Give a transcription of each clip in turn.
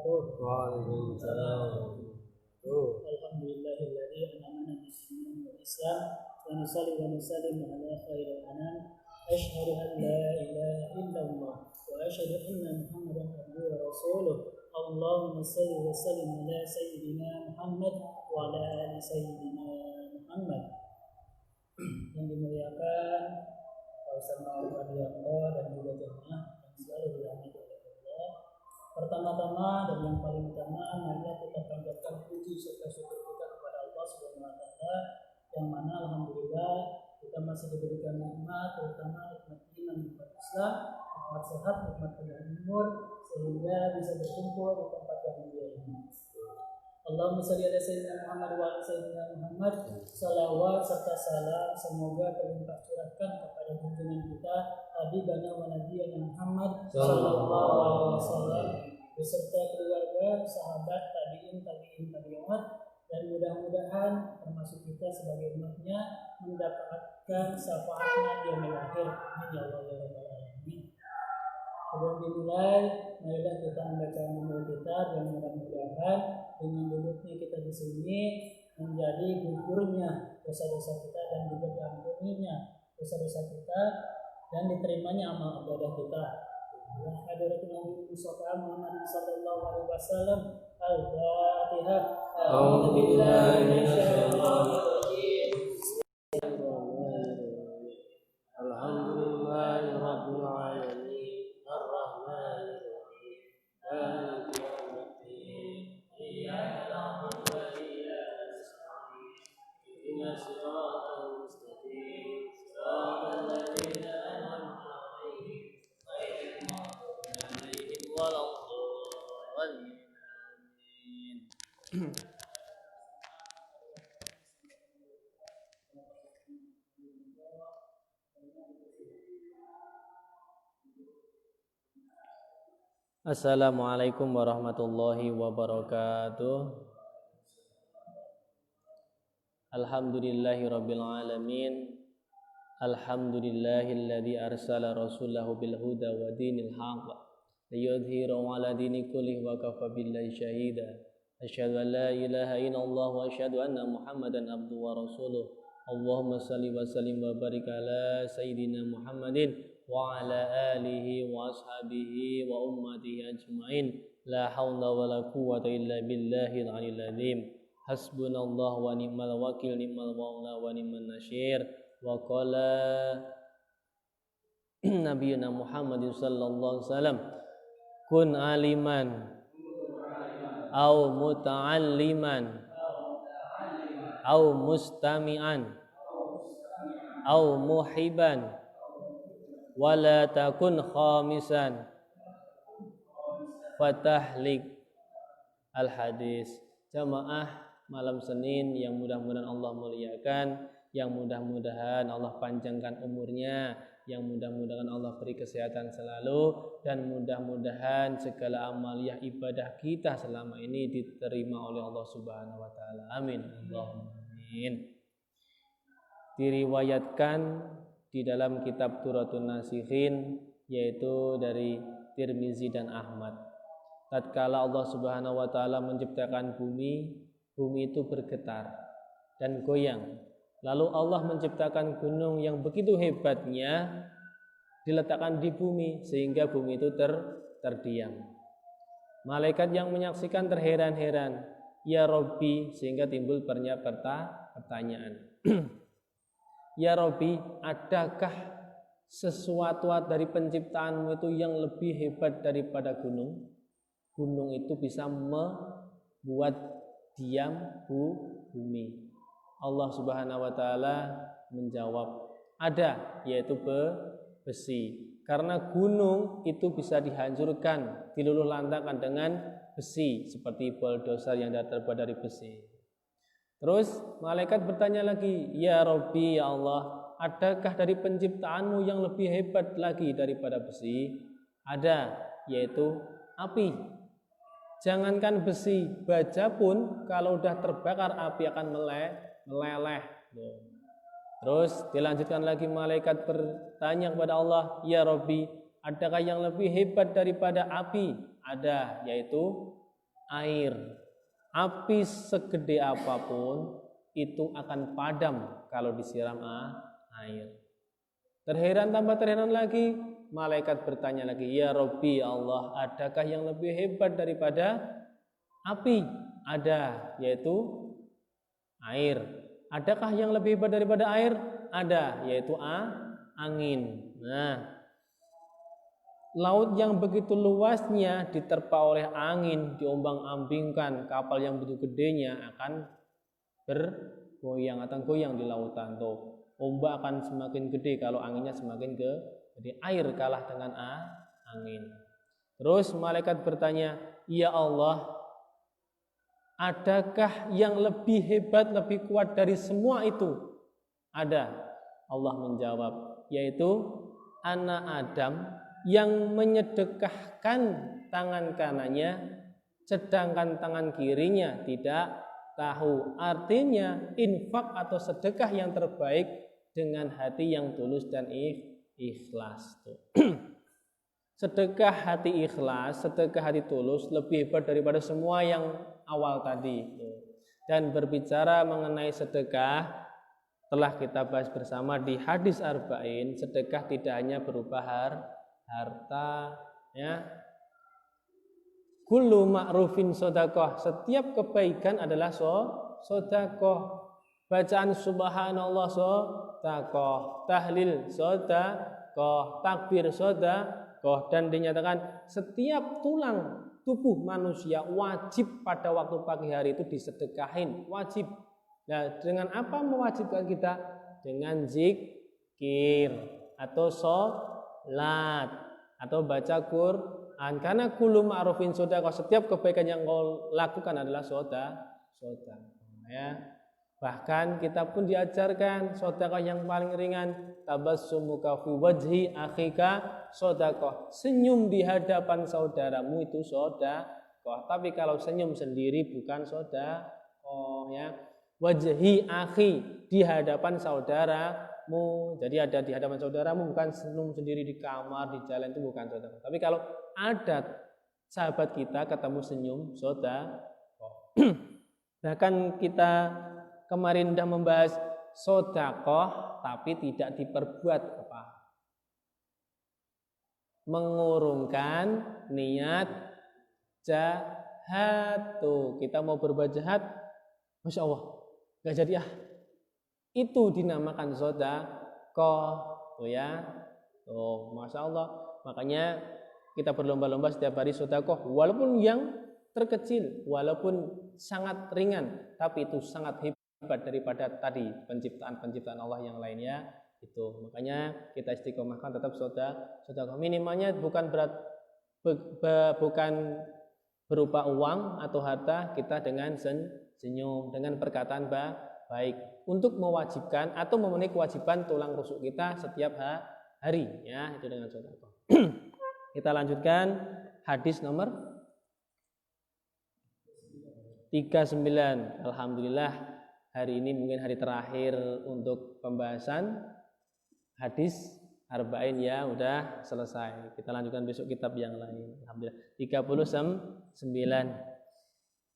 Waalaikumsalam. Alhamdulillahilladzi an'amana bis-Islam wa nusalli wa nusallimu ala khairil anam. Asyhadu an la ilaha illallah wa asyhadu anna Muhammadan abduhu wa rasuluh. Allahumma shalli wa sallim ala sayyidina Muhammad wa ala ali sayyidina Muhammad. Yang dimuliakan Pak Ustaz Ma'ruf Adiyanto dan juga jemaah yang selalu dirahmati oleh Allah. Pertama-tama dan yang paling utama, marilah kita panjatkan puji serta syukur kita kepada Allah Subhanahu wa taala yang mana alhamdulillah kita masih diberikan nikmat, terutama nikmat iman, nikmat Islam, nikmat sehat, nikmat panjang umur, sehingga bisa berkumpul di tempat yang mulia ini. Allahumma shalli ala sayyidina Muhammad wa ala sayyidina Muhammad. Salawat serta salam semoga terlimpah curahkan kepada junjungan kita Habibana wa Nabiyana Muhammad sallallahu alaihi wasallam beserta keluarga, sahabat, tabi'in, tabi'at, dan mudah-mudahan termasuk kita sebagai umatnya mendapatkan syafaatnya di yaumil akhir. Amin ya Allah ya rabbal alamin. Sebelum dimulai, marilah kita membaca nama kita dan mudah-mudahan dengan duduknya kita di sini menjadi gugurnya dosa-dosa kita dan juga diampuninya dosa-dosa kita dan diterimanya amal ibadah kita. Ya hadirin Nabi Muhammad sallallahu alaihi wasallam. Al-Fatihah. A'udzu billahi minasyaitonir rajim. Alhamdulillahirabbil alamin. Ar-Rahmanir Rahim. Maliki yaumiddin. Iyyaka na'budu wa iyyaka nasta'in. Ihdinas siratal mustaqim. Siratal ladzina an'amta 'alaihim ghairil maghdubi 'alaihim waladdallin. Amin. Assalamualaikum warahmatullahi wabarakatuh. Alhamdulillahirabbil alamin. Alhamdulillahilladzi arsala rasulahu bil huda wa dinil haqq liyudhhirahu 'ala dini kullihi wa kafa billahi syahida. Asyhadu an la ilaha illallah wa asyhadu anna Muhammadan abduhu wa rasuluh. Allahumma shalli wa sallim wa barik ala sayyidina Muhammadin wa ala alihi wa ashabihi wa ummatihi ajma'in. La haula wa la quwwata illa billahil aliyyil azim. Hasbunallahu wa ni'mal wakil, ni'mal maula wa ni'man nasyir. Wa qala nabiyuna Muhammadin sallallahu alaihi wasallam, kun aliman au muta'alliman au mustami'an au muhiban wala takun khamisan fatahlik. Al-hadis. Jamaah malam Senin yang mudah-mudahan Allah muliakan, yang mudah-mudahan Allah panjangkan umurnya, yang mudah-mudahan Allah beri kesehatan selalu, dan mudah-mudahan segala amaliyah ibadah kita selama ini diterima oleh Allah Subhanahu wa taala. Amin. Allahumma amin. Diriwayatkan di dalam kitab Turatun Nasikhin, yaitu dari Tirmizi dan Ahmad, tatkala Allah Subhanahu wa taala menciptakan bumi itu bergetar dan goyang. Lalu Allah menciptakan gunung yang begitu hebatnya diletakkan di bumi sehingga bumi itu terdiam. Malaikat yang menyaksikan terheran-heran, ya Rabbi, sehingga timbul pertanyaan. Ya Rabbi, adakah sesuatu dari penciptaanmu itu yang lebih hebat daripada gunung? Gunung itu bisa membuat diam bumi. Allah Subhanahu wa taala menjawab, ada, yaitu besi. Karena gunung itu bisa dihancurkan, diluluh lantakan dengan besi, seperti bulldozer yang terbuat dari besi. Terus malaikat bertanya lagi, ya Rabbi, ya Allah, adakah dari penciptaanmu yang lebih hebat lagi daripada besi? Ada, yaitu api. Jangankan besi, baja pun kalau udah terbakar api akan meleleh. Terus dilanjutkan lagi, malaikat bertanya kepada Allah, ya Rabbi, adakah yang lebih hebat daripada api? Ada, yaitu air. Api segede apapun itu akan padam kalau disiram air. Terheran tambah terheran lagi, malaikat bertanya lagi, ya Rabbi Allah, adakah yang lebih hebat daripada api? Ada, yaitu air. Adakah yang lebih hebat daripada air? Ada, yaitu angin. Nah, laut yang begitu luasnya diterpa oleh angin, diombang-ambingkan, kapal yang begitu gedenya akan bergoyang atau goyang di lautan. Tuh, ombak akan semakin gede kalau anginnya semakin gede. Air kalah dengan angin. Terus malaikat bertanya, ya Allah, adakah yang lebih hebat, lebih kuat dari semua itu? Ada. Allah menjawab, yaitu anak Adam yang menyedekahkan tangan kanannya sedangkan tangan kirinya tidak tahu. Artinya infak atau sedekah yang terbaik dengan hati yang tulus dan ikhlas. Sedekah hati ikhlas, sedekah hati tulus lebih hebat daripada semua yang awal tadi. Dan berbicara mengenai sedekah, telah kita bahas bersama di hadis arba'in, sedekah tidak hanya berupa harta, ya. Kullu ma'rufin sodakoh, setiap kebaikan adalah sodakoh. Bacaan subhanallah sodakoh, tahlil sodakoh, takbir sodakoh. Dan dinyatakan setiap tulang tubuh manusia wajib pada waktu pagi hari itu disedekahin, wajib. Nah, dengan apa mewajibkan kita? Dengan zikir atau sholat atau baca Quran. Karena kullu ma'rufin sodakoh, setiap kebaikan yang kau lakukan adalah sodakoh, ya. Bahkan kita pun diajarkan sodakoh yang paling ringan, tabassumuka fi wajhi akhika sodakoh, senyum di hadapan saudaramu itu sodakoh. Tapi kalau senyum sendiri bukan sodakoh, ya. Wajhi akhi, di hadapan saudaramu. Jadi ada di hadapan saudaramu, bukan senyum sendiri di kamar, di jalan, itu bukan sodakoh. Tapi kalau ada sahabat kita ketemu senyum sodakoh. Bahkan kita kemarin sudah membahas sodakoh tapi tidak diperbuat apa? Mengurungkan niat jahat. Tuh, kita mau berbuat jahat, Masya Allah, gak jadi itu dinamakan sodakoh. Tuh ya, tuh, Masya Allah. Makanya kita berlomba-lomba setiap hari sodakoh, walaupun yang terkecil, walaupun sangat ringan, tapi itu sangat hebat daripada tadi penciptaan Allah yang lainnya itu. Makanya kita istiqomahkan tetap sodakoh. Minimalnya bukan bukan berupa uang atau harta, kita dengan senyum, dengan perkataan baik untuk mewajibkan atau memenuhi kewajiban tulang rusuk kita setiap hari, ya, itu dengan sodakoh. Kita lanjutkan hadis nomor 39. Alhamdulillah, hari ini mungkin hari terakhir untuk pembahasan hadis arba'in, ya, udah selesai. Kita lanjutkan besok kitab yang lain. Alhamdulillah. 39.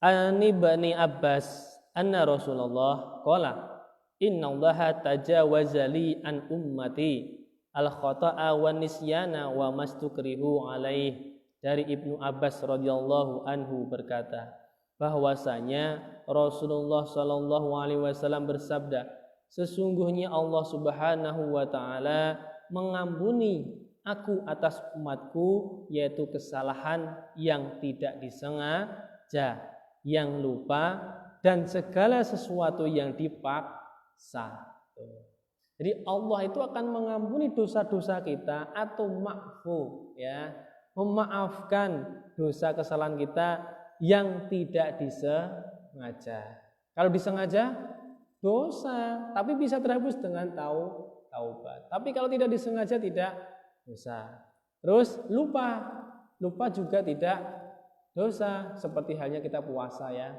Ani Bani Abbas anna Rasulullah qala innallaha tajawaza li an ummati al khata'a wan nisyana wa mastukrihu alaih. Dari Ibnu Abbas radhiyallahu anhu berkata, bahwasanya Rasulullah sallallahu alaihi wasallam bersabda, sesungguhnya Allah Subhanahu wa taala mengampuni aku atas umatku, yaitu kesalahan yang tidak disengaja, yang lupa, dan segala sesuatu yang dipaksa. Jadi Allah itu akan mengampuni dosa-dosa kita atau ma'fu, ya, memaafkan dosa kesalahan kita yang tidak disengaja. Kalau disengaja dosa, tapi bisa terhapus dengan taubat. Tapi kalau tidak disengaja tidak dosa. Terus lupa juga tidak dosa. Seperti halnya kita puasa, ya.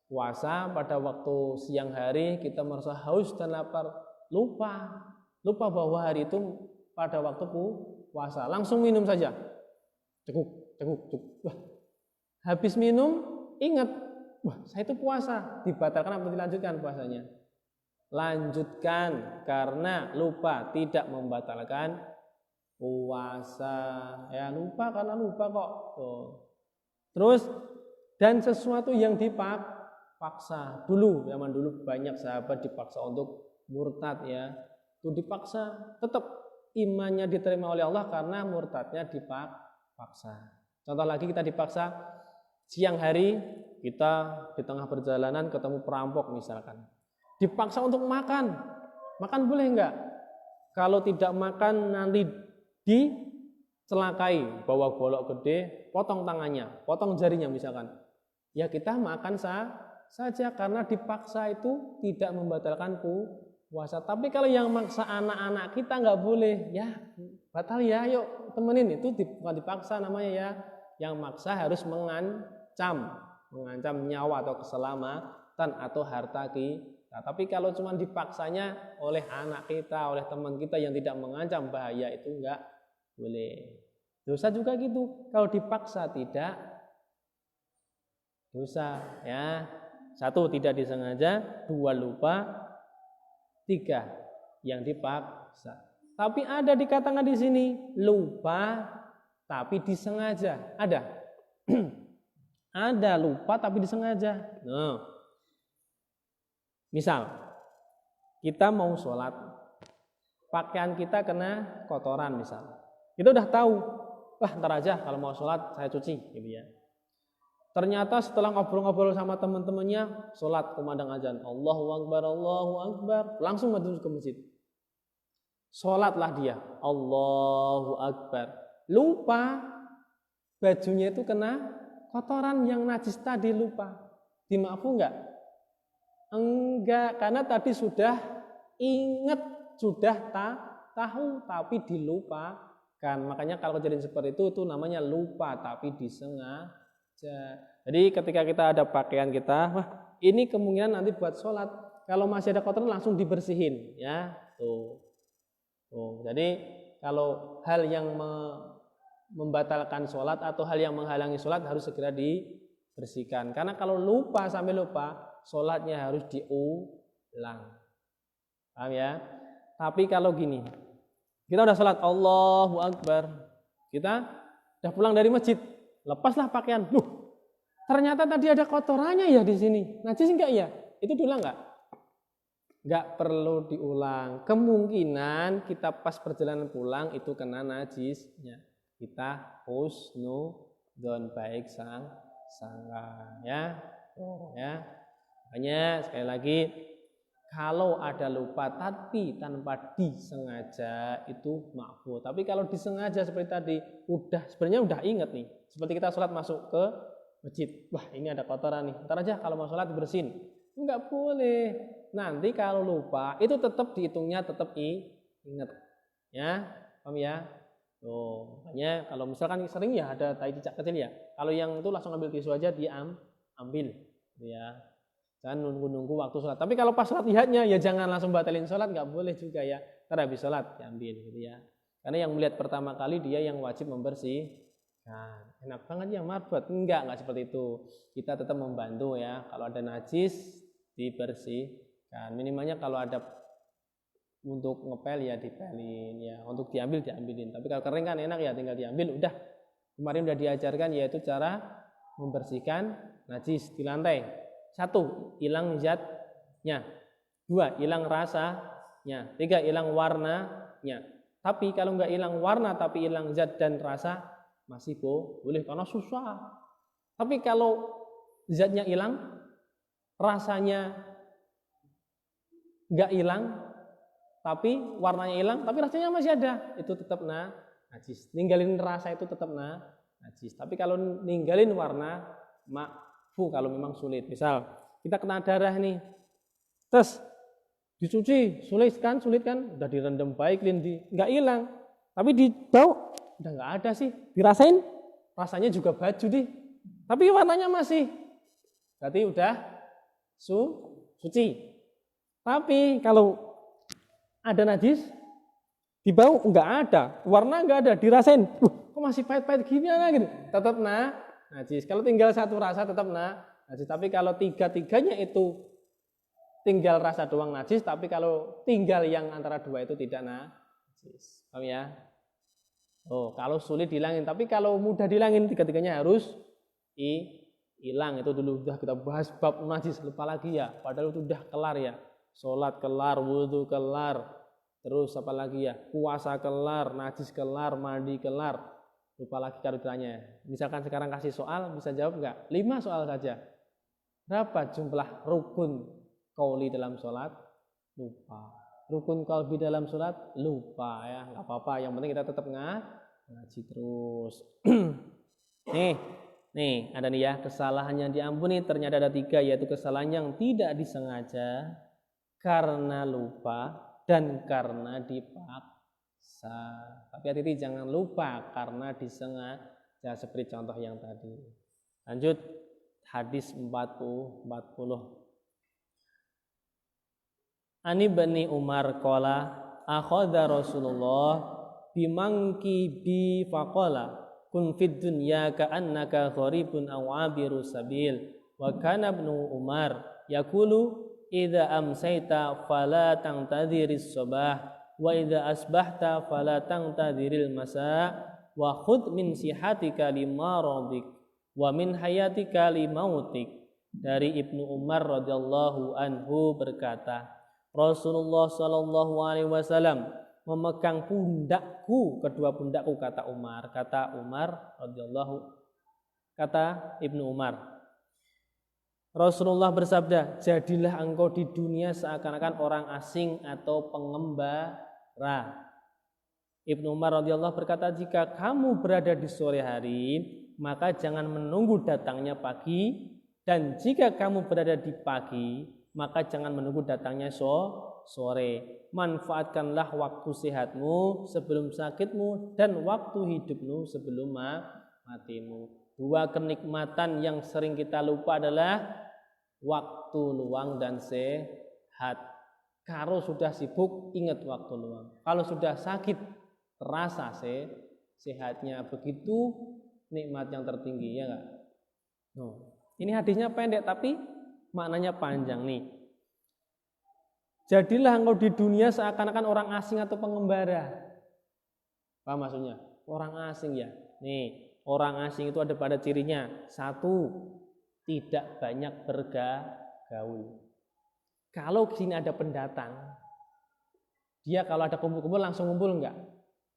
Puasa pada waktu siang hari kita merasa haus dan lapar, lupa bahwa hari itu pada waktu puasa, langsung minum saja, cekuk. Wah, habis minum ingat, wah saya itu puasa, dibatalkan atau dilanjutkan puasanya? Lanjutkan karena lupa, tidak membatalkan puasa. Ya lupa karena lupa kok. Tuh. Terus dan sesuatu yang dipaksa. Dulu zaman dulu banyak sahabat dipaksa untuk murtad ya. Itu dipaksa, tetap imannya diterima oleh Allah karena murtadnya dipaksa. Contoh lagi kita dipaksa siang hari kita di tengah perjalanan ketemu perampok misalkan. Dipaksa untuk makan. Makan boleh enggak? Kalau tidak makan nanti dicelakai, bawa golok gede, potong tangannya, potong jarinya misalkan. Ya kita makan saja karena dipaksa itu tidak membatalkan puasa. Tapi kalau yang maksa anak-anak kita enggak boleh. Ya batal ya, yuk temenin. Itu bukan dipaksa namanya ya. Yang maksa harus mengancam nyawa atau keselamatan atau harta kita. Nah, tapi kalau cuma dipaksanya oleh anak kita, oleh teman kita yang tidak mengancam bahaya itu enggak boleh. Dosa juga gitu. Kalau dipaksa tidak dosa ya. 1 tidak disengaja, 2 lupa, 3 yang dipaksa. Tapi ada dikatakan di sini lupa tapi disengaja. Ada. Ada lupa tapi disengaja. Nah. Misal, kita mau sholat, pakaian kita kena kotoran misal. Kita udah tahu, wah ntar aja kalau mau sholat saya cuci gitu ya. Ternyata setelah ngobrol-ngobrol sama teman-temannya, sholat kumandang azan, Allahu Akbar, langsung masuk ke masjid. Sholatlah dia, Allahu Akbar. Lupa, bajunya itu kena kotoran yang najis tadi, lupa. Dimaafkan enggak? Enggak, karena tadi sudah ingat, sudah tahu tapi dilupakan. Makanya kalau kejadian seperti itu namanya lupa tapi disengaja. Jadi ketika kita ada pakaian kita, wah ini kemungkinan nanti buat sholat. Kalau masih ada kotoran langsung dibersihin ya. Tuh. Jadi kalau hal yang membatalkan sholat atau hal yang menghalangi sholat harus segera dibersihkan. Karena kalau lupa sampai lupa, sholatnya harus diulang. Paham ya? Tapi kalau gini, kita udah sholat Allahu Akbar, kita udah pulang dari masjid, lepaslah pakaian. Ternyata tadi ada kotorannya ya di sini. Najis enggak ya? Itu diulang enggak? Enggak perlu diulang. Kemungkinan kita pas perjalanan pulang itu kena najisnya. Kita husnudzon, baik sangka ya. Ya. Makanya sekali lagi kalau ada lupa tapi tanpa disengaja itu makruh. Tapi kalau disengaja seperti tadi sebenarnya udah ingat nih. Seperti kita sholat masuk ke masjid. Wah ini ada kotoran nih. Ntar aja kalau mau sholat bersihin. Enggak boleh. Nanti kalau lupa itu tetap dihitungnya tetap ingat. Ya, paham ya? Makanya kalau misalkan sering ya ada tai cicak kecil ya. Kalau yang itu langsung ambil tisu aja ambil. Ya. Jangan nunggu waktu sholat. Tapi kalau pas sholat lihatnya ya jangan langsung batalin sholat, nggak boleh juga ya. Ntar habis sholat diambil gitu ya. Karena yang melihat pertama kali dia yang wajib membersihkan. Enak banget yang marbat. Enggak seperti itu. Kita tetap membantu ya. Kalau ada najis dibersihkan. Minimalnya kalau ada untuk ngepel ya dipelin ya. Untuk diambilin. Tapi kalau kering kan enak ya tinggal diambil. Udah. Kemarin udah diajarkan yaitu cara membersihkan najis di lantai. 1, hilang zatnya. 2, hilang rasanya. 3, hilang warnanya. Tapi kalau nggak hilang warna tapi hilang zat dan rasa masih boleh karena susah. Tapi kalau zatnya hilang, rasanya nggak hilang, tapi warnanya hilang, tapi rasanya masih ada, itu tetap najis. Ninggalin rasa itu tetap najis. Tapi kalau ninggalin warna kalau memang sulit, misal kita kena darah nih, terus dicuci, sulit kan, udah direndam baik, nggak hilang, tapi di bau udah nggak ada sih, dirasain, rasanya juga baju tapi warnanya masih, berarti udah suci. Tapi kalau ada najis, di bau nggak ada, warna nggak ada, dirasain, kok masih pahit-pahit gimana gitu, tetap najis. Kalau tinggal satu rasa tetap najis. Tapi kalau tiga-tiganya itu tinggal rasa doang najis, tapi kalau tinggal yang antara dua itu tidak najis. Paham ya? Oh, kalau sulit dihilangin, tapi kalau mudah dihilangin tiga-tiganya harus hilang. Itu dulu sudah kita bahas bab najis, lupa lagi ya. Padahal itu udah kelar ya. Sholat kelar, wudhu kelar, terus apa lagi ya? Puasa kelar, najis kelar, mandi kelar. Lupa lagi kalau ditanya. Misalkan sekarang kasih soal, bisa jawab enggak? 5 soal saja. Berapa jumlah rukun qauli dalam sholat? Lupa. Rukun qalbi dalam sholat? Lupa ya. Enggak apa-apa. Yang penting kita tetap ngaji terus. Nih ada nih ya. Kesalahan yang diampuni ternyata ada 3, yaitu kesalahan yang tidak disengaja, karena lupa, dan karena dipaksa. Tapi hati-hati jangan lupa karena disengaja, seperti contoh yang tadi. Lanjut hadis 40. Ani bani Umar qala akhadha Rasulullah bimangki bi faqala kun fid dunya ka'annaka gharibun aw abiru sabil wa kana ibnu Umar yaqulu idza amsayta fala tantadhiris sabah wa idza asbahta fala tantadhiril masa wa khudh min sihatika limaradik wa min hayatika limautik. Dari Ibnu Umar radhiyallahu anhu berkata, Rasulullah sallallahu alaihi wasallam memegang pundakku, kedua pundakku, kata Umar radhiyallahu, kata Ibnu Umar. Rasulullah bersabda, jadilah engkau di dunia seakan-akan orang asing atau pengembara. Ibnu Umar radhiyallahu berkata, jika kamu berada di sore hari, maka jangan menunggu datangnya pagi, dan jika kamu berada di pagi, maka jangan menunggu datangnya sore. Manfaatkanlah waktu sehatmu sebelum sakitmu, dan waktu hidupmu sebelum matimu. 2 kenikmatan yang sering kita lupa adalah waktu luang dan sehat. Kalau sudah sibuk, ingat waktu luang. Kalau sudah sakit, terasa sehatnya. Begitu nikmat yang tertinggi, ya enggak? Ini hadisnya pendek tapi maknanya panjang nih. Jadilah engkau di dunia seakan-akan orang asing atau pengembara. Apa maksudnya? Orang asing ya. Nih, orang asing itu ada pada cirinya. 1, tidak banyak bergaul. Kalau di sini ada pendatang, dia kalau ada kumpul-kumpul langsung ngumpul enggak?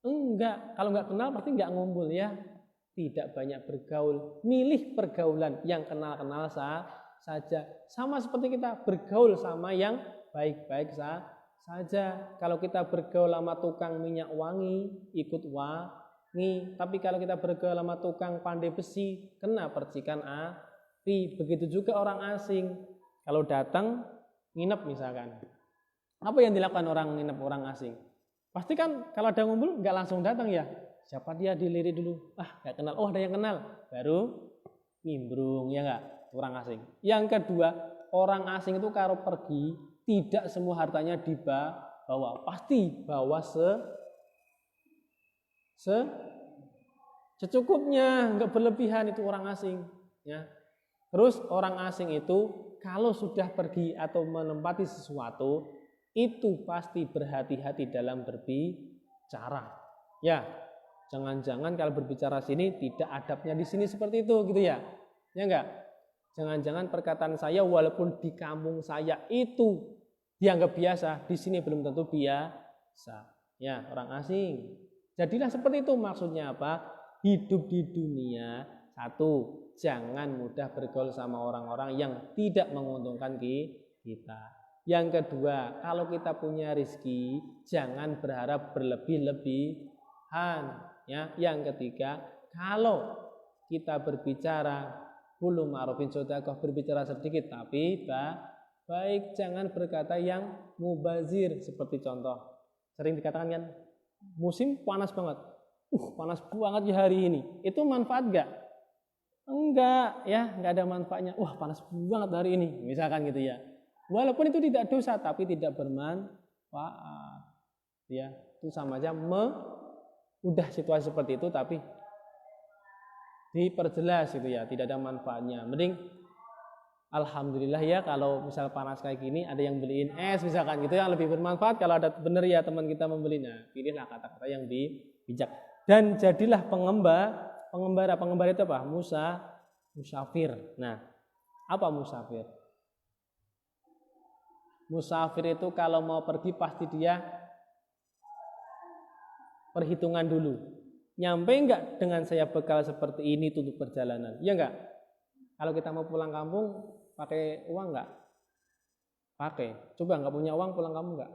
Enggak. Kalau enggak kenal pasti enggak ngumpul ya. Tidak banyak bergaul. Milih pergaulan yang kenal-kenal saja. Sama seperti kita bergaul sama yang baik-baik saja. Kalau kita bergaul sama tukang minyak wangi, ikut wangi. Tapi kalau kita bergaul sama tukang pandai besi, kena percikan api. Begitu juga orang asing. Kalau datang nginep misalkan, apa yang dilakukan orang nginep, orang asing? Pasti kan kalau ada ngumpul nggak langsung datang ya. Siapa dia, dilirik dulu. Nggak kenal. Oh, ada yang kenal. Baru nimbrung, ya nggak? Orang asing. Yang kedua, orang asing itu kalau pergi tidak semua hartanya dibawa. Pasti bawa secukupnya, nggak berlebihan. Itu orang asing. Ya. Terus orang asing itu kalau sudah pergi atau menempati sesuatu, itu pasti berhati-hati dalam berbicara. Ya, jangan-jangan kalau berbicara sini tidak adabnya di sini seperti itu gitu ya. Ya enggak? Jangan-jangan perkataan saya walaupun di kampung saya itu dianggap biasa, di sini belum tentu biasa. Ya, orang asing. Jadilah seperti itu. Maksudnya apa? Hidup di dunia, 1, jangan mudah bergaul sama orang-orang yang tidak menguntungkan kita. Yang kedua, kalau kita punya rezeki, jangan berharap berlebih-lebihan. Ya. Yang ketiga, kalau kita berbicara qulu ma'rufin shadaqah, berbicara sedikit tapi baik, jangan berkata yang mubazir. Seperti contoh, sering dikatakan kan, musim panas banget. Panas banget ya hari ini. Itu manfaat enggak? Enggak, ya, enggak ada manfaatnya. Panas banget hari ini, misalkan gitu ya. Walaupun itu tidak dosa, tapi tidak bermanfaat. Ya, itu sama aja udah situasi seperti itu, tapi diperjelas gitu ya, tidak ada manfaatnya. Mending alhamdulillah ya kalau misal panas kayak gini ada yang beliin es misalkan gitu yang lebih bermanfaat. Kalau ada benar ya teman kita membeli, nah pilihlah kata-kata yang bijak dan jadilah pengembara itu apa? Musafir. Nah, apa musafir? Musafir itu kalau mau pergi pasti dia perhitungan dulu. Nyampe enggak dengan saya bekal seperti ini untuk perjalanan? Ya enggak? Kalau kita mau pulang kampung pakai uang enggak? Pakai. Coba enggak punya uang pulang kampung enggak?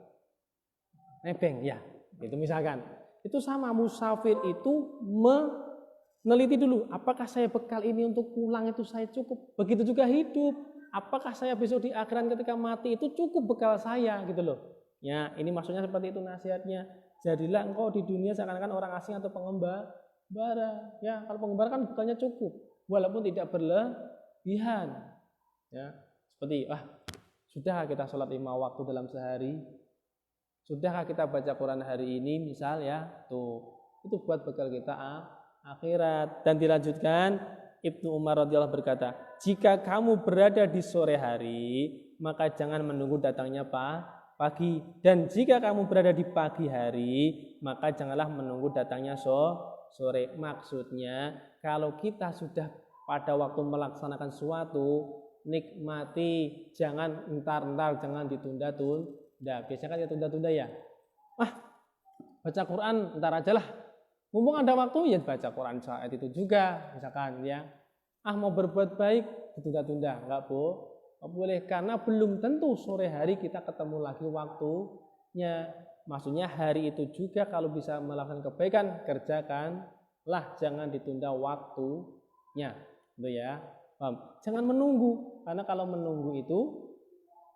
Nebeng ya. Itu misalkan. Itu sama musafir itu meneliti dulu, apakah saya bekal ini untuk pulang itu saya cukup? Begitu juga hidup. Apakah saya besok di akhirat ketika mati itu cukup bekal saya gitu loh. Ya, ini maksudnya seperti itu nasihatnya. Jadilah engkau di dunia seakan-akan orang asing atau pengembara. Ya, kalau pengembara kan bekalnya cukup walaupun tidak berlebihan. Ya, seperti sudah kita sholat 5 waktu dalam sehari. Sudahkah kita baca Quran hari ini misal ya, tuh itu buat bekal kita akhirat. Dan dilanjutkan Ibnu Umar radhiyallahu berkata, jika kamu berada di sore hari maka jangan menunggu datangnya pagi, dan jika kamu berada di pagi hari maka janganlah menunggu datangnya sore. Maksudnya kalau kita sudah pada waktu melaksanakan suatu, nikmati, jangan entar-entar, jangan ditunda-tunda. Biasanya kan ya tunda-tunda ya. Baca Quran entar aja lah. Mumpung ada waktu ya baca Quran saat itu juga, misalkan ya. Mau berbuat baik ditunda-tunda, enggak boleh karena belum tentu sore hari kita ketemu lagi waktunya. Maksudnya hari itu juga kalau bisa melakukan kebaikan kerjakanlah, jangan ditunda waktunya. Gitu ya. Paham? Jangan menunggu, karena kalau menunggu itu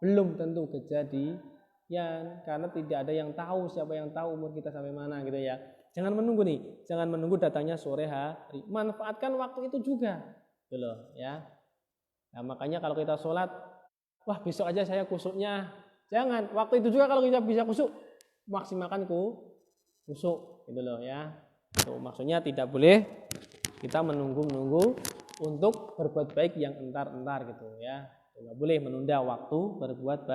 belum tentu kejadian, karena tidak ada yang tahu, siapa yang tahu umur kita sampai mana gitu ya. Jangan menunggu nih, jangan menunggu datangnya sore hari. Manfaatkan waktu itu juga, gitu loh ya. Nah, makanya kalau kita sholat, besok aja saya kusuknya. Jangan, waktu itu juga kalau kita bisa kusuk, maksimalkan kusuk, gitu loh ya. Itu maksudnya tidak boleh kita menunggu untuk berbuat baik yang entar-entar gitu ya. Tidak boleh menunda waktu berbuat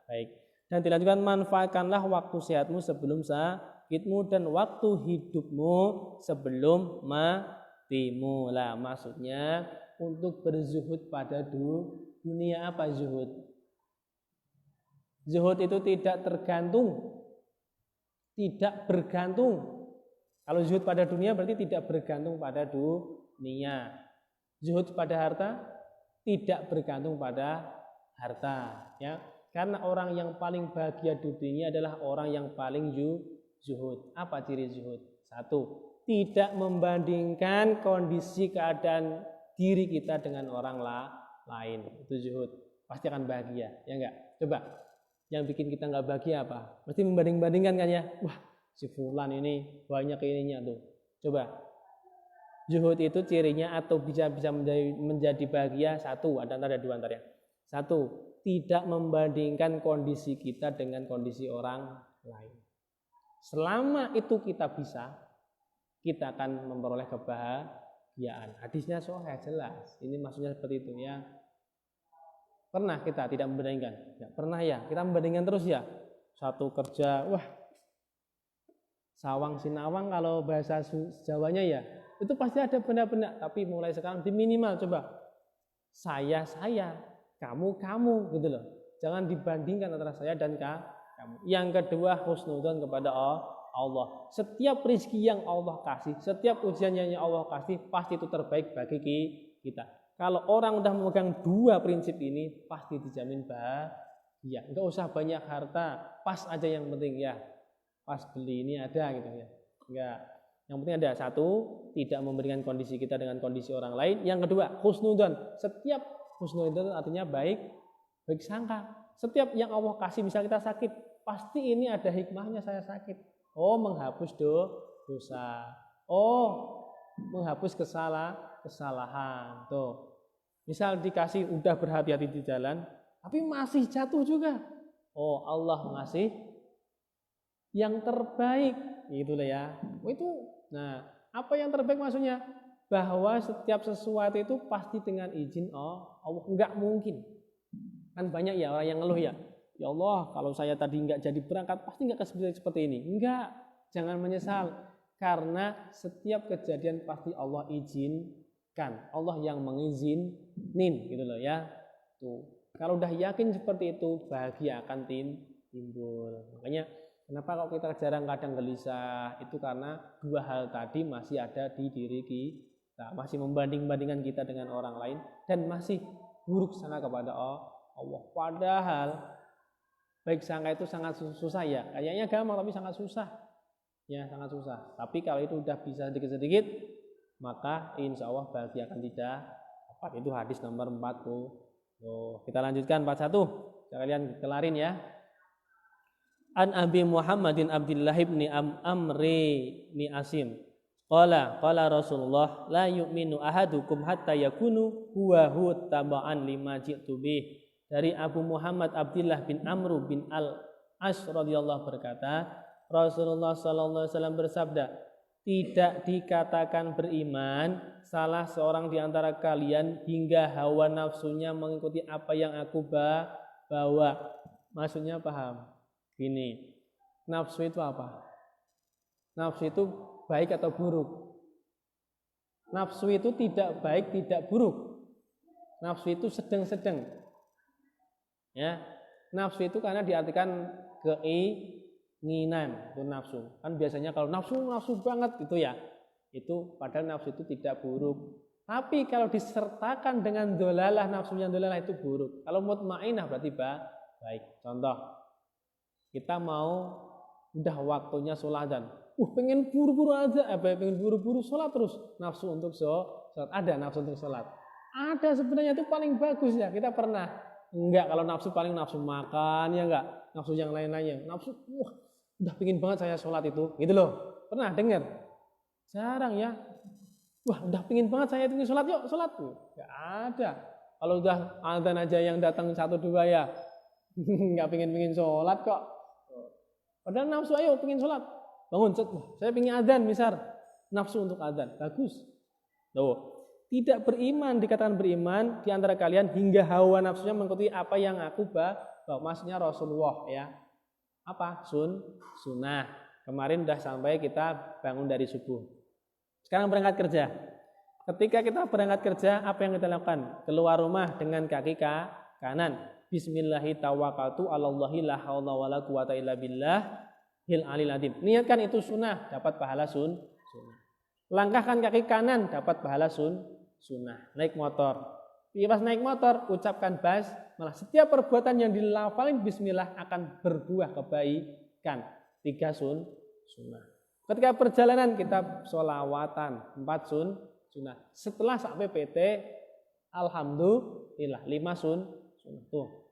baik. Dan dilanjutkan, manfaatkanlah waktu sehatmu sebelum sakitmu dan waktu hidupmu sebelum matimu. Lah maksudnya untuk berzuhud pada dunia. Apa zuhud? Zuhud itu tidak bergantung. Kalau zuhud pada dunia berarti tidak bergantung pada dunia. Zuhud pada harta tidak bergantung pada harta ya. Karena orang yang paling bahagia di dunia adalah orang yang paling zuhud. Apa ciri zuhud? 1, tidak membandingkan kondisi keadaan diri kita dengan orang lain. Itu zuhud. Pasti akan bahagia, ya enggak? Coba, yang bikin kita enggak bahagia apa? Mesti membanding-bandingkan kan ya? Si fulan ini banyak ininya tuh. Coba. Zuhud itu cirinya atau bisa menjadi bahagia, 1, ada 2 antaranya. 1, tidak membandingkan kondisi kita dengan kondisi orang lain. Selama itu kita bisa, kita akan memperoleh kebahagiaan. Hadisnya sahih jelas. Ini maksudnya seperti itu ya. Pernah kita tidak membandingkan? Ya, pernah ya. Kita membandingkan terus ya. Satu kerja, sawang sinawang kalau bahasa Jawanya ya. Itu pasti ada benda-benda, tapi mulai sekarang diminimal coba. Saya, kamu gitu loh. Jangan dibandingkan antara saya dan kamu. Yang kedua, husnudzon kepada Allah. Setiap rezeki yang Allah kasih, setiap ujian yang Allah kasih pasti itu terbaik bagi kita. Kalau orang udah memegang 2 prinsip ini pasti dijamin bahagia. Enggak usah banyak harta, pas aja yang penting ya. Pas beli ini ada gitu ya. Enggak. Yang penting ada 1, tidak memberikan kondisi kita dengan kondisi orang lain. Yang kedua, husnudzon. Setiap husnudzon artinya baik sangka. Setiap yang Allah kasih, misal kita sakit, pasti ini ada hikmahnya saya sakit. Menghapus dosa. Menghapus kesalahan. Tuh. Misal dikasih udah berhati-hati di jalan, tapi masih jatuh juga. Allah ngasih yang terbaik. Itulah ya. Nah, apa yang terbaik maksudnya? bahwa setiap sesuatu itu pasti dengan izin Allah. Enggak mungkin. Kan banyak ya orang yang ngeluh ya. Ya Allah, kalau saya tadi enggak jadi berangkat pasti enggak seperti ini. Enggak, jangan menyesal. Karena setiap kejadian pasti Allah izinkan. Allah yang mengizinin gitu loh ya. Tuh. Kalau udah yakin seperti itu, bahagia akan timbul. Makanya kenapa kalau kita kadang gelisah, itu karena dua hal tadi masih ada di diri kita, masih membanding-bandingkan kita dengan orang lain dan masih buruk sangka kepada Allah. Padahal baik sangka itu sangat susah ya. Kayaknya gampang tapi sangat susah. Ya, sangat susah. Tapi kalau itu udah bisa sedikit-sedikit, maka insya Allah bahagia akan tidak dapat. Itu hadis nomor 40. Kita lanjutkan 41. Kalian kelarin ya. An Abi Muhammadin Abdullah bin Amri bin Asim qala Rasulullah la yu'minu ahadukum hatta yakunu huwa taba'an lima ji'tu bih. Dari Abu Muhammad Abdullah bin Amr bin Al-As radhiyallahu berkata, Rasulullah sallallahu alaihi wasallam bersabda, tidak dikatakan beriman salah seorang di antara kalian hingga hawa nafsunya mengikuti apa yang aku bawa. Maksudnya paham? Gini, nafsu itu apa? Nafsu itu baik atau buruk? Nafsu itu tidak baik, tidak buruk. Nafsu itu sedang-sedang. Ya, nafsu itu karena diartikan keinginan, itu nafsu. Kan biasanya kalau nafsu banget itu ya, itu padahal nafsu itu tidak buruk. Tapi kalau disertakan dengan dolalah, nafsunya dolalah itu buruk. Kalau mutmainah berarti baik. Contoh, kita mau udah waktunya sholat dan pengen buru-buru aja, pengen buru-buru sholat terus, nafsu untuk sholat. Ada nafsu untuk sholat. Ada sebenarnya itu paling bagus ya. Kita pernah enggak, kalau nafsu paling nafsu makan ya enggak, nafsu yang lain-lainnya. Nafsu udah pengen banget saya sholat itu, gitu loh. Pernah dengar? Jarang ya. Udah pengen banget saya itu sholat, yuk sholat tuh. Enggak ada. Kalau udah adzan aja yang datang 1-2 ya, enggak pengen sholat kok. Padahal nafsu, ayo pengen sholat, bangun, saya pengen adzan misal, nafsu untuk adzan, bagus. Loh, tidak beriman, dikatakan beriman di antara kalian hingga hawa nafsunya mengikuti apa yang aku bawa. Maksudnya Rasulullah ya. Apa? Sunnah. Kemarin udah sampai kita bangun dari subuh. Sekarang berangkat kerja. Ketika kita berangkat kerja, apa yang kita lakukan? Keluar rumah dengan kaki kanan. Bismillahi tawakkaltu 'alallahi la haula wala quwata illa billah hil alil azim. Niatkan itu sunnah, dapat pahala sunnah. Langkahkan kaki kanan, dapat pahala sunnah. Naik motor. Pas naik motor, ucapkan malah setiap perbuatan yang dilafalin bismillah akan berbuah kebaikan. 3 sunnah. Ketika perjalanan kita sholawatan, 4 sunnah. Setelah sampai PT, alhamdulillah 5 sunnah. Tuh.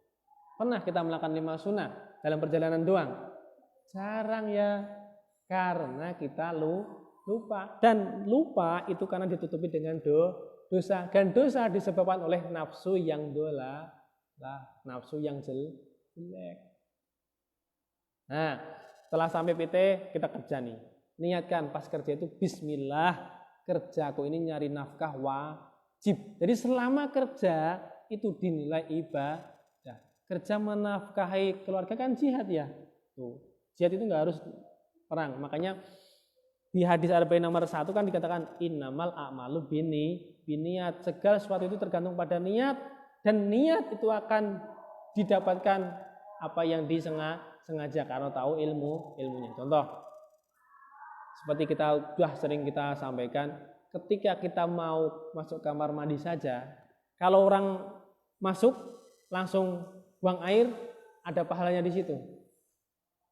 Pernah kita melakukan 5 sunnah dalam perjalanan doang? Jarang ya, karena kita lupa. Dan lupa itu karena ditutupi dengan dosa. Dan dosa disebabkan oleh nafsu yang nafsu yang jelek. Nah, setelah sampai PT, kita kerja nih. Niatkan pas kerja itu bismillah, kerjaku ini nyari nafkah wajib. Jadi selama kerja itu dinilai ibadah. Kerja menafkahi keluarga kan jihad ya. Tuh. Jihad itu enggak harus perang. Makanya di hadis arba'in nomor 1 kan dikatakan innamal a'malu biniat. Segala sesuatu itu tergantung pada niat, dan niat itu akan didapatkan apa yang disengaja karena tahu ilmunya. Contoh, seperti kita sudah sering kita sampaikan, ketika kita mau masuk kamar mandi saja, kalau orang masuk langsung buang air, ada pahalanya di situ?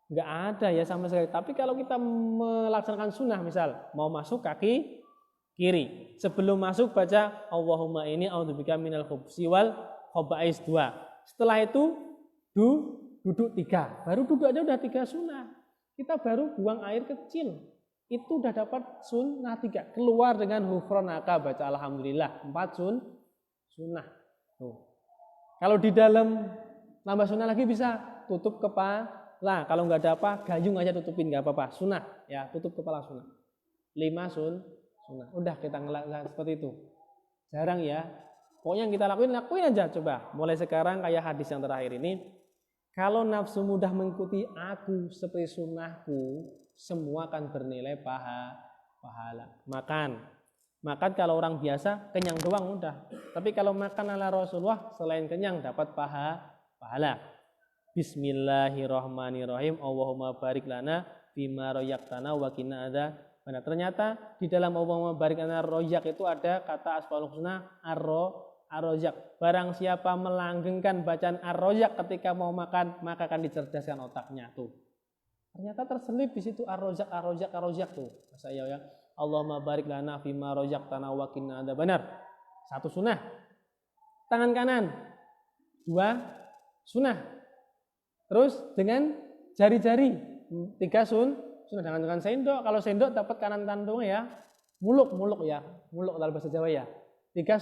Enggak ada ya sama sekali. Tapi kalau kita melaksanakan sunnah, misal mau masuk kaki kiri, sebelum masuk baca Allahumma inni a'udzubika minal khubsi wal khaba'is 2. Setelah itu duduk 3. Baru duduk aja udah 3 sunnah. Kita baru buang air kecil, itu udah dapat sunnah 3. Keluar dengan hufronaka, baca alhamdulillah 4 sunnah. Tuh. Kalau di dalam nambah sunnah lagi bisa tutup kepala. Kalau nggak ada apa, gayung aja tutupin, nggak apa-apa. Sunnah ya, tutup kepala sunnah. 5 sunnah. sunnah. Udah kita ngelakuin seperti itu. Jarang ya. Pokoknya yang kita lakuin aja coba. Mulai sekarang kayak hadis yang terakhir ini. Kalau nafsu mudah mengikuti aku seperti sunnahku, semua akan bernilai pahala. Makan kalau orang biasa kenyang doang udah. Tapi kalau makan ala Rasulullah selain kenyang dapat pahala. Bismillahirrahmanirrahim. Allahumma barik lana bima royaktana wa qina adzabannar. Ternyata di dalam Allahumma barik lana royak itu ada kata asmaul husna ar-royak. Barang siapa melanggengkan bacaan ar-royak ketika mau makan, maka akan dicerdaskan otaknya tuh. Ternyata terselip di situ ar-royak tuh. Masa ya Allahumma barik lana bima royaktana wa qina adzabannar. Satu sunnah. Tangan kanan. 2 sunnah. Terus dengan jari-jari 3 sunnah dengan sendok. Kalau sendok dapat kanan tangan ya. Muluk ya. Muluk dalam bahasa Jawa ya. 3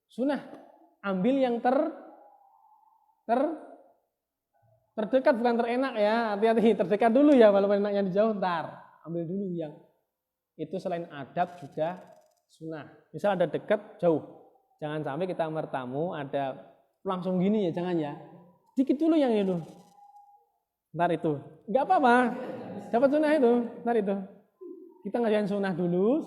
sunnah. Ambil yang terdekat bukan terenak ya. Hati-hati terdekat dulu ya. Walaupun enaknya di jauh ntar. Ambil dulu yang itu selain adab juga sunnah. Misal ada dekat jauh. Jangan sampai kita bertamu ada langsung gini ya. Jangan ya. Dikit dulu yang itu. Ntar itu, nggak apa-apa, dapat sunnah itu, ntar itu. Kita ngajarin sunnah dulu,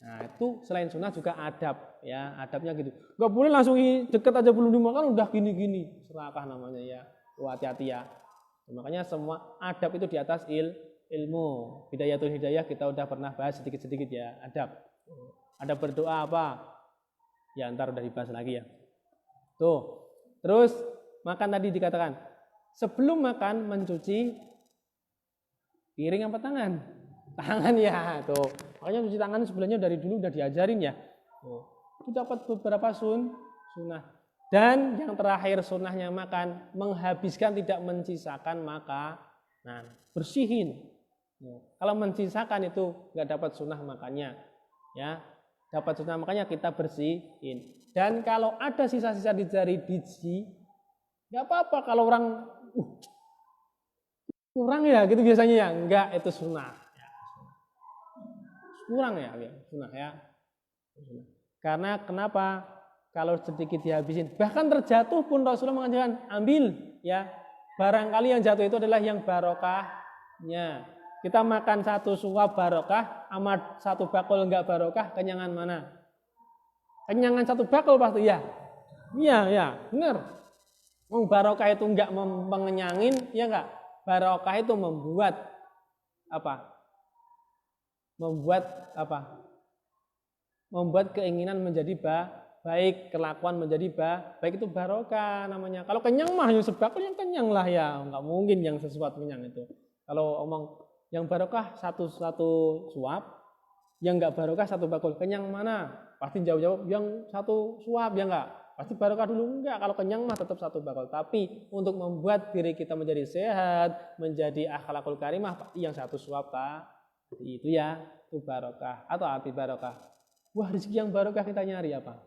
nah itu selain sunnah juga adab, ya adabnya gitu. Nggak boleh langsung deket aja belum dimakan udah gini-gini, serakah namanya ya. Wah hati-hati ya. Makanya semua adab itu di atas ilmu. Bidayatul hidayah kita udah pernah bahas sedikit-sedikit ya, adab. Ada berdoa apa? Ya ntar udah dibahas lagi ya. Tuh, terus makan tadi dikatakan. Sebelum makan mencuci piring apa tangan? Tangan ya, tuh. Makanya cuci tangan sebenarnya dari dulu udah diajarin ya. Tuh. Itu dapat beberapa sunnah. Dan yang terakhir sunnahnya makan, menghabiskan tidak mensisakan makanan. Bersihin. Tuh. Kalau mensisakan itu nggak dapat sunnah makannya. Ya, dapat sunnah makannya kita bersihin. Dan kalau ada sisa-sisa di jari biji, nggak apa-apa kalau orang kurang ya gitu biasanya ya, enggak itu sunnah ya. Kurang ya sunnah ya. Karena kenapa? Kalau sedikit dihabisin, bahkan terjatuh pun Rasulullah mengajarkan ambil ya. Barangkali yang jatuh itu adalah yang barokahnya. Kita makan 1 suap barokah, amat 1 bakul enggak barokah, kenyangan mana? Kenyangan 1 bakul pasti ya. Iya, benar. Barokah itu enggak mengenyangin, ya enggak? Barokah itu membuat apa? Membuat keinginan menjadi baik, kelakuan menjadi baik itu barokah namanya. Kalau kenyang mah yang sebakul yang kenyang lah ya, enggak mungkin yang sesuatu kenyang itu. Kalau omong yang barokah 1 suap, yang enggak barokah 1 bakul, kenyang mana? Pasti jawab yang 1 suap ya enggak? Pasti barokah dulu enggak, kalau kenyang mah tetap 1 bakul. Tapi untuk membuat diri kita menjadi sehat, menjadi akhlakul karimah, yang 1 suap itu ya, itu barokah atau arti barokah. Wah, rezeki yang barokah kita nyari apa?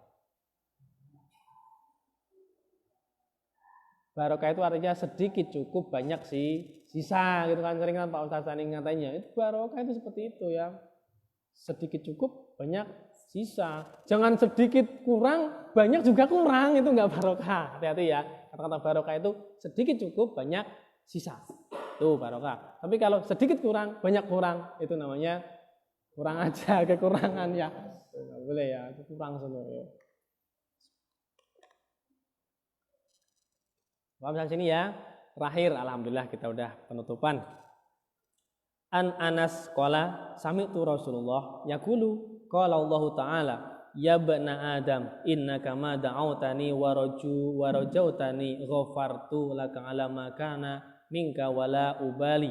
Barokah itu artinya sedikit cukup banyak sisa gitu kan, sering kan Pak Ustaz Sani ngatanya. Itu barokah itu seperti itu ya. Sedikit cukup banyak sisa. Jangan sedikit kurang, banyak juga kurang, itu enggak barokah. Hati-hati ya. Kata-kata barokah itu sedikit cukup, banyak sisa. Itu barokah. Tapi kalau sedikit kurang, banyak kurang, itu namanya kurang aja, kekurangan ya. Enggak boleh ya, itu kurang sebenarnya. Paham sampai sini ya. Terakhir alhamdulillah kita udah penutupan. An Anas qala sami'tu Rasulullah yaqulu qala Allah Ta'ala ya bana Adam innaka ma da'autani wa rajautani ghafartu laka ala ma kana minka wala ubali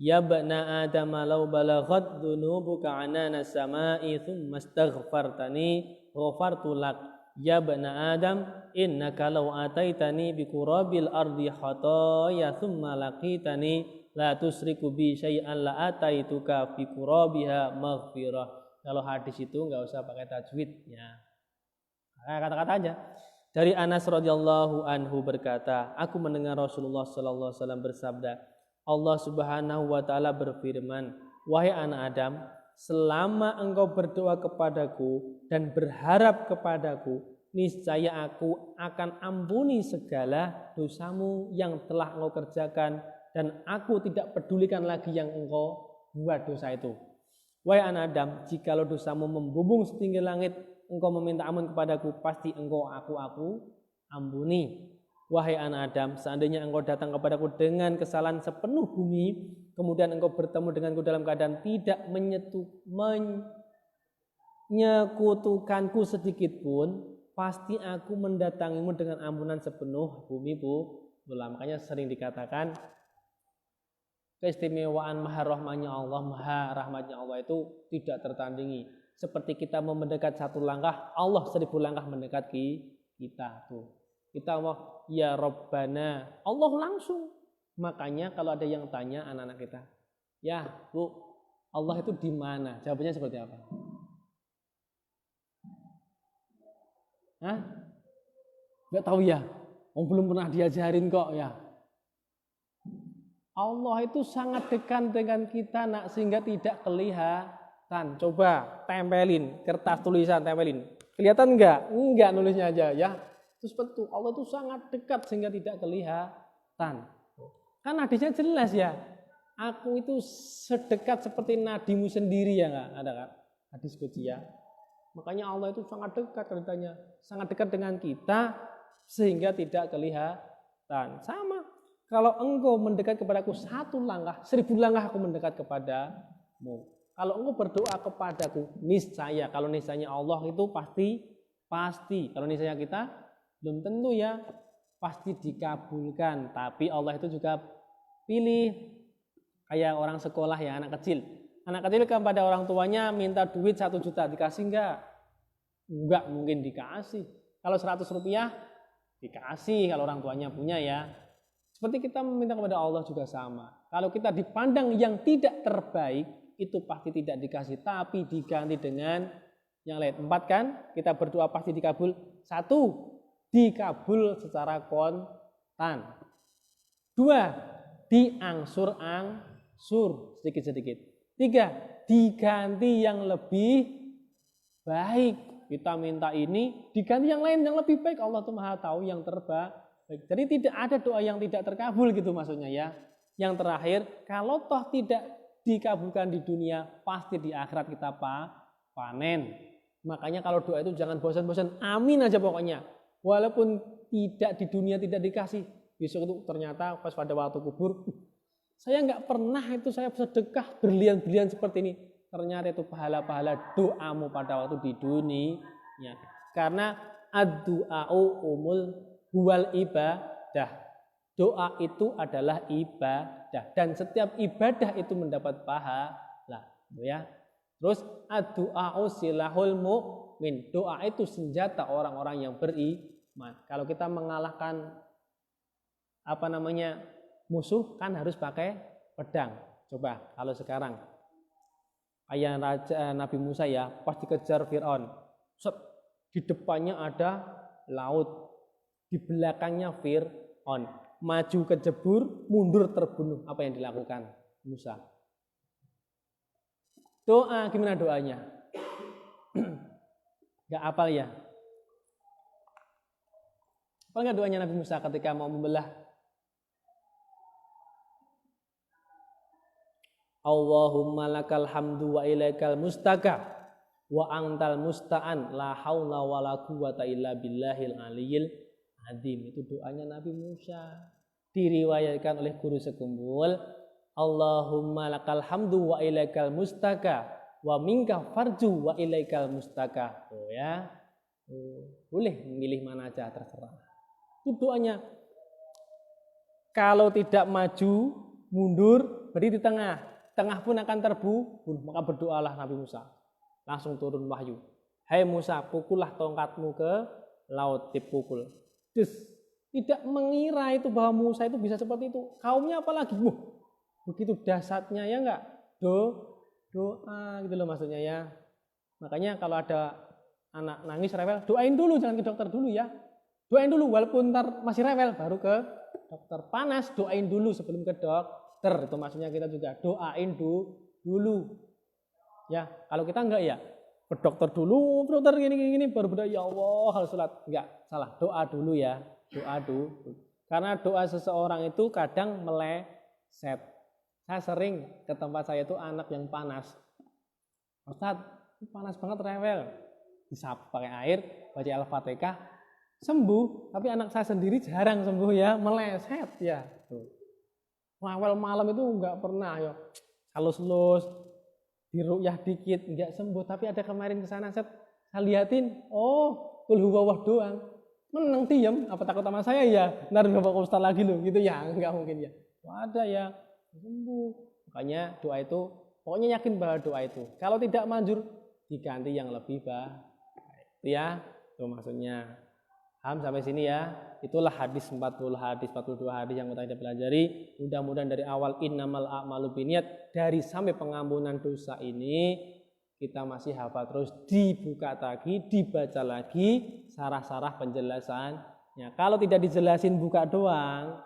ya bana Adam law balaghat dhunubuka anana samai thumma astaghfartani ghafartu lak ya bana Adam innaka law ataitani bi qurabil ardi khataya thumma laqitani la tusriku bi syai'an la ataituka fi qurabiha maghfirah. Kalau hadis itu enggak usah pakai tajwid ya. Kata-kata aja. Dari Anas radhiyallahu anhu berkata, aku mendengar Rasulullah sallallahu alaihi wasallam bersabda, Allah Subhanahu wa taala berfirman, wahai anak Adam, selama engkau berdoa kepadaku dan berharap kepadaku, niscaya aku akan ampuni segala dosamu yang telah engkau kerjakan, dan aku tidak pedulikan lagi yang engkau buat dosa itu. Wahai anak Adam, jikalau dosamu membumbung setinggi langit, engkau meminta ampun kepadaku, pasti engkau aku ampuni. Wahai anak Adam, seandainya engkau datang kepadaku dengan kesalahan sepenuh bumi, kemudian engkau bertemu denganku dalam keadaan tidak menyekutukanku sedikit pun, pasti aku mendatangimu dengan ampunan sepenuh bumi pula. Makanya sering dikatakan keistimewaan maha rahmatnya Allah itu tidak tertandingi. Seperti kita mau mendekat 1 langkah, Allah 1000 langkah mendekat kita tuh. Kita mau ya Rabbana, Allah langsung. Makanya kalau ada yang tanya anak-anak kita, ya Bu, Allah itu di mana? Jawabannya seperti apa? Hah? Gak tahu ya? Belum pernah diajarin kok ya. Allah itu sangat dekat dengan kita nak, sehingga tidak kelihatan. Coba tempelin kertas tulisan, tempelin. Kelihatan enggak? Enggak, nulisnya aja ya. Terus betul, Allah itu sangat dekat sehingga tidak kelihatan. Kan hadisnya jelas ya. Aku itu sedekat seperti nadimu sendiri ya enggak? Ada kan? Hadis Qudsi ya. Makanya Allah itu sangat dekat katanya. Sangat dekat dengan kita sehingga tidak kelihatan. Sama. Kalau engkau mendekat kepadaku 1 langkah, 1000 langkah aku mendekat kepadamu. Kalau engkau berdoa kepadaku, niscaya. Kalau niscaya Allah itu pasti. Kalau niscaya kita belum tentu ya, pasti dikabulkan. Tapi Allah itu juga pilih. Kayak orang sekolah ya, anak kecil. Anak kecil kepada orang tuanya minta duit 1 juta, dikasih enggak? Enggak mungkin dikasih. Kalau 100 rupiah dikasih kalau orang tuanya punya ya. Seperti kita meminta kepada Allah juga sama. Kalau kita dipandang yang tidak terbaik, itu pasti tidak dikasih, tapi diganti dengan yang lain. 4 kan? Kita berdoa pasti dikabul. 1, dikabul secara kontan. 2, diangsur-angsur sedikit-sedikit. 3, diganti yang lebih baik. Kita minta ini, diganti yang lain yang lebih baik. Allah tuh Maha tahu yang terbaik. Jadi tidak ada doa yang tidak terkabul gitu maksudnya ya. Yang terakhir, kalau toh tidak dikabulkan di dunia, pasti di akhirat kita panen. Makanya kalau doa itu jangan bosan-bosan, amin aja pokoknya. Walaupun tidak di dunia tidak dikasih, besok itu ternyata pas pada waktu kubur, saya nggak pernah itu saya sedekah berlian-berlian seperti ini. Ternyata itu pahala-pahala doamu pada waktu di dunia. Karena ad-du'a'u huwal ibadah. Doa itu adalah ibadah, dan setiap ibadah itu mendapat pahala, ya. Terus ad-du'a'u silahul mu'min. Doa itu senjata orang-orang yang beriman. Kalau kita mengalahkan musuh kan harus pakai pedang. Coba kalau sekarang ayah raja Nabi Musa ya, pas dikejar Fir'aun. Di depannya ada laut. Di belakangnya Fir'aun, maju kejebur, mundur terbunuh. Apa yang dilakukan Musa? Doa, gimana doanya? Gak hafal ya? Apa enggak doanya Nabi Musa ketika mau membelah? Allahumma lakal hamdu wa ilaikal mustaka wa antal musta'an la haula wa la quwata illa billahil aliyil azim. Itu doanya Nabi Musa. Diriwayatkan oleh guru sekumpul, Allahumma lakal hamdu wa ilaikal mustaka wa minka farju wa ilaikal mustaka. Oh ya. Boleh memilih mana aja terserah. Itu doanya. Kalau tidak maju, mundur, beri di tengah. Tengah pun akan terbunuh. Maka berdoalah Nabi Musa. Langsung turun wahyu. Hai Musa, pukullah tongkatmu ke laut, dipukul. Tidak mengira itu bahwa Musa itu bisa seperti itu. Kaumnya apalagi, begitu dahsyatnya ya enggak? Doa gitu loh maksudnya ya. Makanya kalau ada anak nangis rewel, doain dulu, jangan ke dokter dulu ya. Doain dulu, walaupun ntar masih rewel baru ke dokter. Panas, doain dulu sebelum ke dokter. Itu maksudnya kita juga doain dulu. Ya, kalau kita enggak ya, ke dokter dulu, dokter gini baru berdoa ya Allah harus sholat. Enggak, salah. Doa dulu ya, doa dulu. Karena doa seseorang itu kadang meleset. Saya sering ke tempat saya itu anak yang panas. Ustaz, panas banget rewel. Disap pakai air, baca Al-Fatihah, sembuh. Tapi anak saya sendiri jarang sembuh ya, meleset ya. Rewel malam itu enggak pernah ya. Halus-halus, diruqyah dikit, enggak sembuh. Tapi ada kemarin ke sana, saya liatin, oh, kul huwallah doang. Menang diem, apa takut sama saya ya? Ntar bapak ustaz lagi loh, gitu ya? Enggak mungkin ya. Ada ya, sembuh. Makanya doa itu, pokoknya yakin bahwa doa itu. Kalau tidak manjur, diganti yang lebih baik. Ya, itu maksudnya. Paham sampai sini ya. Itulah hadis 40 hadis 42 hadis yang kita pelajari. Mudah-mudahan dari awal innamal a'malu binniyat dari sampai pengampunan dosa ini kita masih hafal terus, dibuka lagi, dibaca lagi sarah-sarah penjelasannya. Kalau tidak dijelasin buka doang,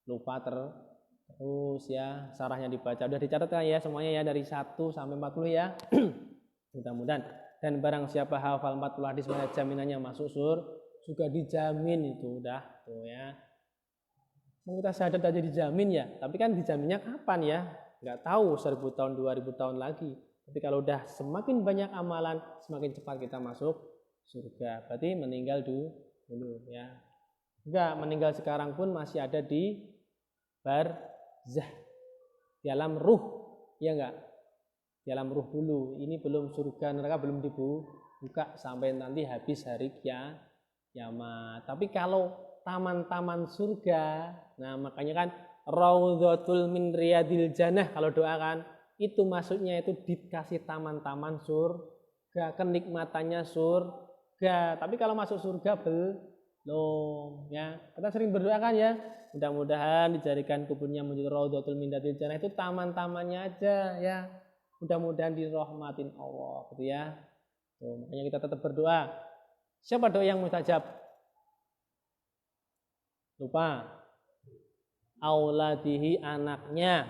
lupa terus ya. Sarahnya dibaca, udah dicatatkan ya semuanya ya dari 1 sampai 40 ya. Mudah-mudahan. Dan barang siapa hafal 40 hadis maka jaminannya masuk surga. Juga dijamin itu udah tuh ya. Kita syahadat aja dijamin ya, tapi kan dijaminnya kapan ya? Nggak tahu 1000 tahun 2000 tahun lagi. Tapi kalau udah semakin banyak amalan, semakin cepat kita masuk surga. Berarti meninggal dulu ya. Enggak, meninggal sekarang pun masih ada di barzah. Di alam ruh, ya enggak? Di alam ruh dulu. Ini belum surga neraka belum dibuka sampai nanti habis hari kiamat. Tapi kalau taman-taman surga, nah makanya kan raudhatul min riyadil jannah kalau doakan itu maksudnya itu dikasih taman-taman surga, kenikmatannya surga. Tapi kalau masuk surga belum ya. Kita sering berdoa kan ya, mudah-mudahan dijadikan kuburnya menjadi raudhatul min riyadil jannah, itu taman-tamannya aja ya. Mudah-mudahan dirahmatin Allah gitu ya. Tuh, makanya kita tetap berdoa. Siapa doa yang mustajab? Lupa. Auladihi anaknya,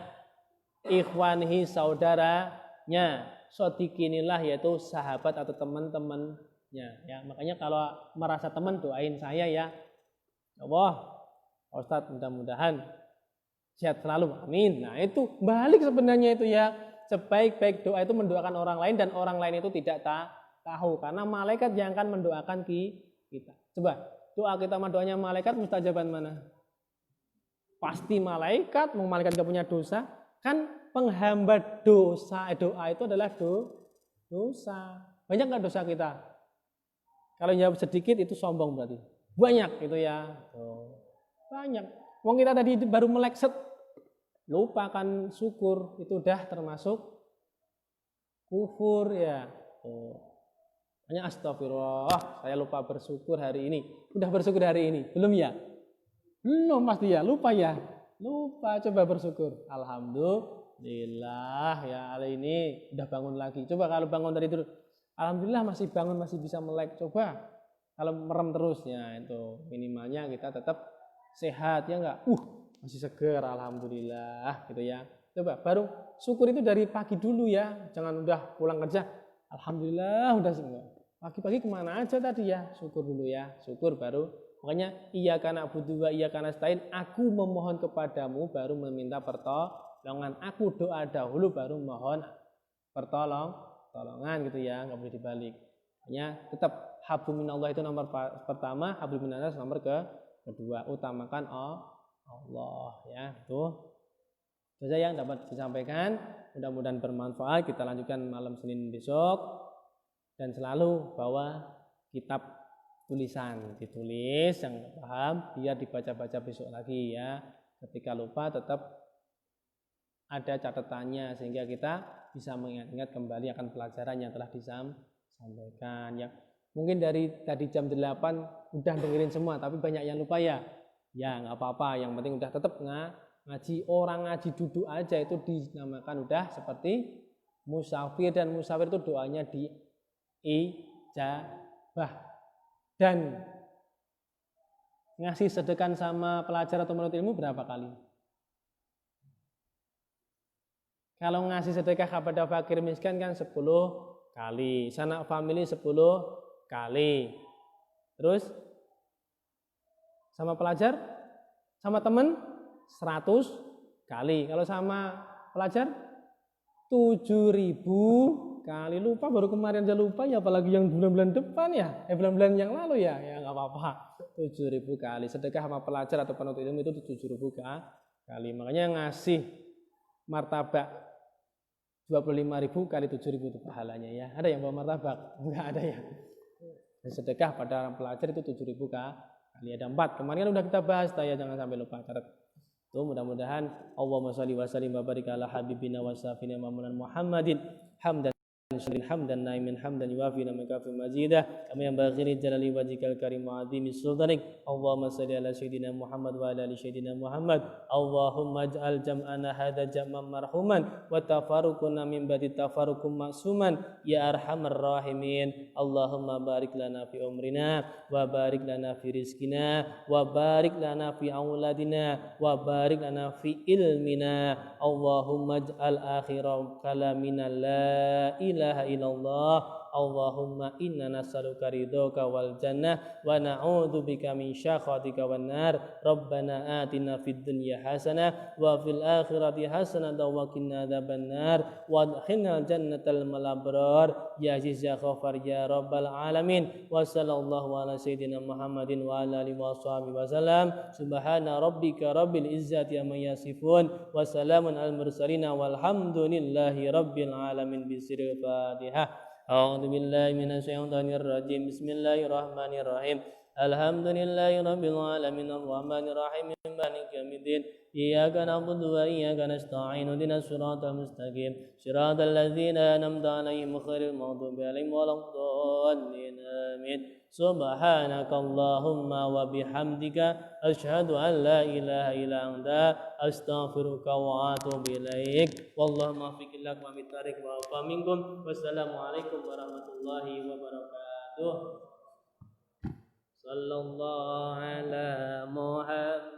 ikhwanihi saudaranya, sodikinilah yaitu sahabat atau teman-temannya. Ya, makanya kalau merasa teman doain saya ya. Allah, Ustadz mudah-mudahan sehat selalu. Amin. Nah itu balik sebenarnya itu ya. Sebaik-baik doa itu mendoakan orang lain dan orang lain itu tidak tahu karena malaikat yang akan mendoakan kita. Coba doa kita sama doanya malaikat mustajaban mana? Pasti malaikat, malaikat gak punya dosa. Kan penghambat doa itu adalah dosa. Banyak gak dosa kita? Kalau jawab sedikit itu sombong berarti. Banyak itu ya. Banyak. Wong kita tadi baru melek lupakan syukur itu udah termasuk kufur ya. Hanya astagfirullah, saya lupa bersyukur hari ini. Udah bersyukur hari ini? Belum ya? Belum pasti ya, lupa ya. Lupa, coba bersyukur. Alhamdulillah ya hari ini udah bangun lagi. Coba kalau bangun dari tidur, alhamdulillah masih bangun, masih bisa melek. Coba kalau merem terus ya itu minimalnya kita tetap sehat ya enggak? Masih seger, alhamdulillah gitu ya. Coba baru syukur itu dari pagi dulu ya, jangan udah pulang kerja, alhamdulillah udah semua. Pagi-pagi kemana aja tadi ya, syukur dulu ya, syukur baru. Makanya iyyaka na'budu wa iyyaka nasta'in, aku memohon kepadamu baru meminta pertolongan. Aku doa dahulu baru mohon pertolongan gitu ya, nggak boleh dibalik. Makanya tetap hablum minallah itu nomor pertama, hablum minannas nomor kedua, utamakan Allah ya. Itu saja yang dapat disampaikan, mudah-mudahan bermanfaat. Kita lanjutkan malam Senin besok dan selalu bawa kitab tulisan, ditulis yang paham biar dibaca-baca besok lagi ya. Ketika lupa tetap ada catatannya sehingga kita bisa mengingat kembali akan pelajaran yang telah disampaikan ya. Mungkin dari tadi jam 8 udah dengerin semua tapi banyak yang lupa ya. Ya nggak apa-apa, yang penting udah tetap ngaji. Orang ngaji duduk aja itu dinamakan udah seperti musafir, dan musafir itu doanya diijabah. Dan ngasih sedekah sama pelajar atau menuntut ilmu berapa kali? Kalau ngasih sedekah kepada fakir miskin kan 10 kali. Sanak family 10 kali. Terus sama pelajar, sama teman 100 kali. Kalau sama pelajar 7.000 kali. Lupa baru kemarin aja lupa ya, apalagi yang bulan-bulan depan ya, bulan-bulan yang lalu ya nggak apa-apa. 7.000 kali sedekah sama pelajar atau penuntut ilmu itu 7.000 kali. Makanya ngasih martabak 25.000 kali 7.000 itu pahalanya ya. Ada yang bawa martabak? Enggak ada ya. Sedekah pada pelajar itu 7.000 kali. Ada 4. Kemarin kan udah kita bahas, ya jangan sampai lupa catat. Tuh mudah-mudahan Allahumma shalli wa sallim wa barik ala habibina wa safina Muhammadin hamdan hamdan naimin hamdan yuwafi nama kafi mazidah kami yang baghiri jalali wajhikal karim wa azimi sultanik. Allahumma salli ala sayyidina Muhammad wa ala ali sayyidina Muhammad. Allahumma ij'al jam'ana hadza jam'an marhuman wa tafarruquna min ba'di tafarruqum ma'suman ya arhamar rahimin. Allahumma barik lana fi umrina wa barik lana fi rizqina wa barik lana fi auladina wa barik lana fi ilmina. Allahumma ij'al akhira kalamina la ilaha illallah. Allahumma inna nas'aluka ridhoka wal jannah wa na'udzu bika min syakhatika wan nar. Rabbana atina fid dunya hasanah wa fil akhirati hasanah wa qina adzabannar wa adkhilna jannatal malabrar ya aziz ya ghafar ya rabbal alamin. Wa sallallahu ala sayyidina Muhammadin wa ala alihi washabihi wasallam. Subhana rabbika rabbil izzati amma yasifun wa salamun al mursalin walhamdulillahi rabbil alamin. Bisiril Fatihah. A'udzu billahi minasyaitonir rajim. Bismillahirrahmanirrahim. Alhamdulillahi rabbil alamin arrahmanir rahim maliki yaumiddin. Iyyaka na'budu wa iyyaka nasta'in. Ihdinas siratal mustaqim. Shiratal ladzina an'amta 'alaihim ghairil maghdubi 'alaihim waladdallin. Amin. Subhanakallahumma wa bihamdika asyhadu an la ilaha illa anta astaghfiruka wa atubu ilaik. Wallahumma fiqilak wa mitarik wa afa minkum. Wassalamualaikum warahmatullahi wabarakatuh. Sallallahu ala Muhammad